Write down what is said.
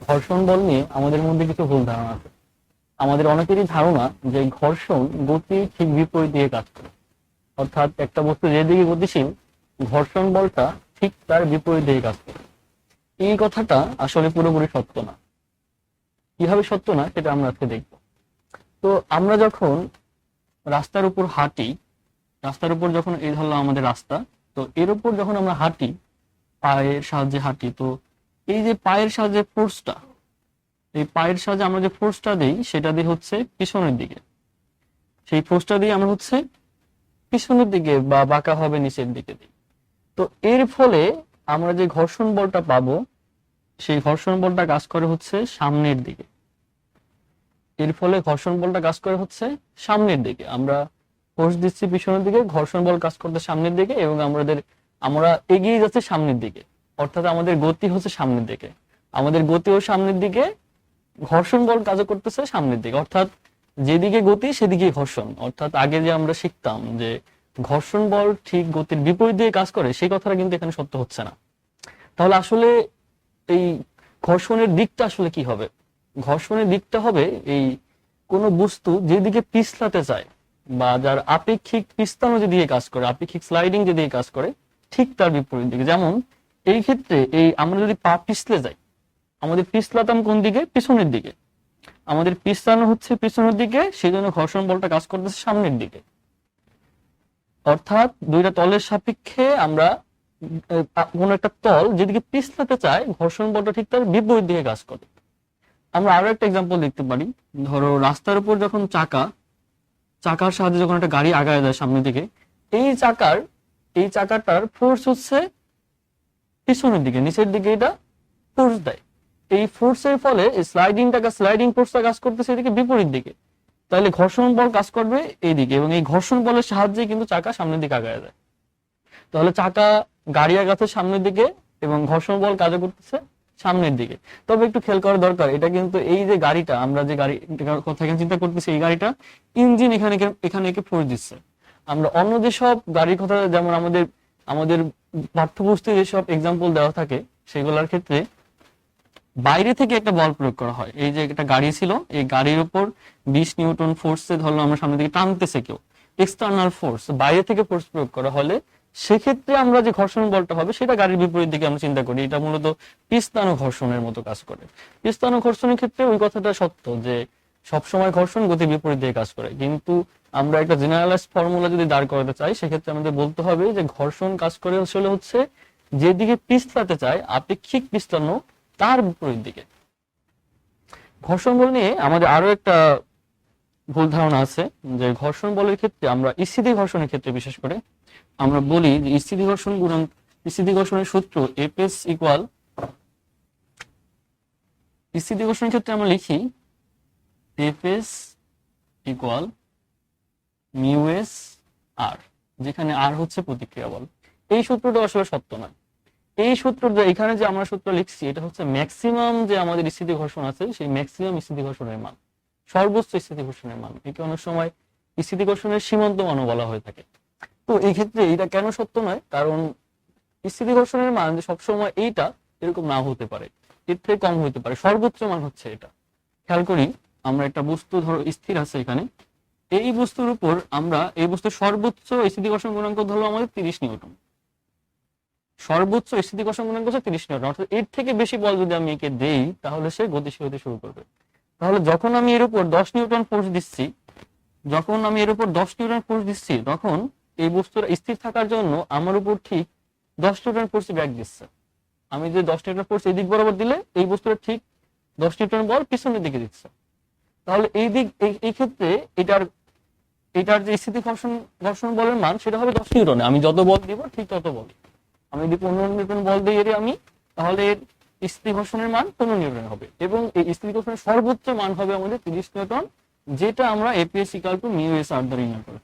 ঘর্ষণ বল নিয়ে আমাদের মধ্যে কিছু ভুল ধারণা আছে। আমাদের অনেকেরই ধারণা যে ঘর্ষণ গতি ঠিক বিপরীত দিকে কাজ করে, অর্থাৎ একটা বস্তু যেদিকে গতিশীল ঘর্ষণ বলটা ঠিক তার বিপরীত দিকে কাজ করে। এই কথাটা আসলে পুরোপুরি সত্য না। কিভাবে সত্য না সেটা আমরা আজকে দেখব। তো আমরা যখন রাস্তার উপর হাঁটি, রাস্তার উপর যখন এই ধরলো আমাদের রাস্তা, তো এর উপর যখন আমরা হাঁটি, পায়ের সাহায্যে হাঁটি, তো এই যে পায়ের সাহায্যে ফোর্সটা, এই পায়ের সাহায্যে আমরা যে ফোর্সটা দিই সেটা দিয়ে হচ্ছে পিছনের দিকে, সেই ফোর্সটা দিয়ে আমরা হচ্ছে পিছনের দিকে বা বাঁকা হবে নিচের দিকে দিই। তো এর ফলে আমরা যে ঘর্ষণ বলটা পাবো, সেই ঘর্ষণ বলটা কাজ করে হচ্ছে সামনের দিকে। এর ফলে ঘর্ষণ বলটা কাজ করে হচ্ছে সামনের দিকে। আমরা ফোর্স দিচ্ছি পিছনের দিকে, ঘর্ষণ বল কাজ করতে সামনের দিকে, এবং আমরা এগিয়ে যাচ্ছি সামনের দিকে, অর্থাৎ আমাদের গতি হচ্ছে সামনের দিকে। আমাদের গতিও সামনের দিকে, ঘর্ষণ বল কাজ করতেছে সামনের দিকে, অর্থাৎ যেদিকে গতি সেদিকে ঘর্ষণ। অর্থাৎ আগে যে আমরা শিখতাম যে ঘর্ষণ বল ঠিক গতির বিপরীত দিকে কাজ করে, সেই কথাটা কিন্তু এখানে সত্য হচ্ছে না। তাহলে আসলে এই ঘর্ষণের দিকটা আসলে কি হবে? ঘর্ষণের দিকটা হবে এই কোন বস্তু যেদিকে পিছলাতে চায় বা যার আপেক্ষিক পিছলানো যেদিকে কাজ করে, আপেক্ষিক স্লাইডিং যেদিকে কাজ করে, ঠিক তার বিপরীত দিকে। যেমন এই ক্ষেত্রে এই আমরা যদি পা পিছলে যাই, আমাদের পিছলাতাম কোন দিকে? পিছনের দিকে। আমাদের পিছলানো হচ্ছে পিছনের দিকে, সেই জন্য ঘর্ষণ বলটা কাজ করতেছে সামনের দিকে। অর্থাৎ দুইটা তলের সাপেক্ষে আমরা কোন একটা তল যেদিকে পিছলাতে চায়, ঘর্ষণ বলটা ঠিক তার বিপরীত দিকে কাজ করে। আমরা আরো একটা এক্সাম্পল দেখতে পারি। ধরো রাস্তার উপর যখন চাকার সাহায্যে যখন একটা গাড়ি আগায় যায় সামনের দিকে, এই চাকাটার ফোর্স হচ্ছে পিছনের দিকে, নিচের দিকে এটা ফোর্স দেয়। এই ফোর্সের ফলে স্লাইডিং ফোর্সটা কাজ করতেছে এদিকে বিপরীত দিকে। তাহলে ঘর্ষণ বল কাজ করবে এইদিকে, এবং এই ঘর্ষণ বলের সাহায্যে কিন্তু চাকা সামনের দিকে আগায় যায়। তাহলে চাকা গাড়ি আগাচ্ছে সামনের দিকে এবং ঘর্ষণ বল কাজ করতেছে সামনের দিকে। তবে একটু খেয়াল করা দরকার, এটা কিন্তু এই যে গাড়িটা, আমরা যে গাড়ি কথা এখানে চিন্তা করতেছি, এই গাড়িটা ইঞ্জিন এখানে একে ফোর্স দিচ্ছে। আমরা অন্য যেসব গাড়ির কথা, যেমন আমাদের পাঠ্যপুস্তকে যেসব এক্সাম্পল দেওয়া থাকে, সেগুলোর ক্ষেত্রে বাইরে থেকে একটা বল প্রয়োগ করা হয়। এই যে একটা গাড়ি ছিল, এই গাড়ির উপর 20 নিউটন ফোর্সে ধরলো আমরা সামনের দিকে টানতেছে কেউ, এক্সটার্নাল ফোর্স, বাইরে থেকে ফোর্স প্রয়োগ করা হলে সেক্ষেত্রে আমরা যে ঘর্ষণ বলটা হবে সেটা গাড়ির বিপরীত দিকে আমরা চিন্তা করি। এটা মূলত পিস্তানো ঘর্ষণের মতো কাজ করে। পিস্তানো ঘর্ষণের ক্ষেত্রে ওই কথাটা সত্য যে সবসময় ঘর্ষণ গতির বিপরীত দিকে কাজ করে, কিন্তু আমরা একটা জেনারেলাইজ ফর্মুলা যদি দাঁড় করাতে চাই, সেক্ষেত্রে আমাদের বলতে হবে যে ঘর্ষণ কাজ করে আসলে হচ্ছে যেদিকে পিছলাতে চায় আপেক্ষিক পিছলানো তার বিপরীত দিকে। ঘর্ষণ বল নিয়ে আমাদের আরো একটা ভুল ধারণা আছে যে ঘর্ষণ বলের ক্ষেত্রে আমরা স্থিতি ঘর্ষণের ক্ষেত্রে বিশেষ করে আমরা বলি যে স্থিতি ঘর্ষণের সূত্র এফএস ইকুয়াল, স্থিতি ঘর্ষণের ক্ষেত্রে আমরা লিখি এফএস ইকুয়াল মিউ এস আর, যেখানে আর হচ্ছে প্রতিক্রিয়া বল। এই সূত্রটা আসলে সত্য নয়। এই সূত্রটা এখানে যে আমরা সূত্র লিখছি, এটা হচ্ছে ম্যাক্সিমাম যে আমাদের স্থিতি ঘর্ষণ আছে, সেই ম্যাক্সিমাম স্থিতি ঘর্ষণের মান, সর্বোচ্চ স্থিতি ঘর্ষণের মান। একে অনেক সময় স্থিতি ঘর্ষণের সীমান্ত মানও বলা হয়ে থাকে। তো এই ক্ষেত্রে এটা কেন সত্য নয়? কারণ স্থিতি ঘর্ষণের মান যে সবসময় এইটা এরকম না হতে পারে, এর থেকে কম হতে পারে। সর্বোচ্চ মান হচ্ছে এটা। খেয়াল করি, আমরা একটা বস্তু ধরো স্থির আছে এখানে, এই বস্তুর উপর আমরা এই বস্তুর সর্বোচ্চ স্থিতি ঘর্ষণ গুণাঙ্ক ধরলো আমাদের 30 নিউটন। সর্বোচ্চ স্থিতি ঘর্ষণ গুণাঙ্ক হচ্ছে 30 নিউটন, অর্থাৎ এর থেকে বেশি বল যদি আমি একে দেই তাহলে সে গতিশীল হতে শুরু করবে। তাহলে যখন আমি এর উপর 10 নিউটন ফোর্স দিচ্ছি, তখন এই বস্তুটা স্থির থাকার জন্য আমার উপর ঠিক 10 নিউটন ফোর্স ব্যাক দিচ্ছে। আমি যে 10 নিউটন ফোর্স এই দিক বরাবর দিলে এই বস্তুটা ঠিক 10 নিউটন বল পিছনের দিকে দিচ্ছে। তাহলে এই ক্ষেত্রে এটার যে স্থিতি ঘর্ষণ বলের মান সেটা হবে 10 নিউটনে। আমি যত বল দিব ঠিক তত বল। আমি যদি 15 নিউটন বল দিই তাহলে এর স্থিতি ঘর্ষণের মান 15 নিউটন হবে, এবং এই স্থিতি ঘর্ষণের সর্বোচ্চ মান হবে আমাদের 30 নিউটন, যেটা আমরা EPS equal to mu S R দ্বারা নির্ণয় করি।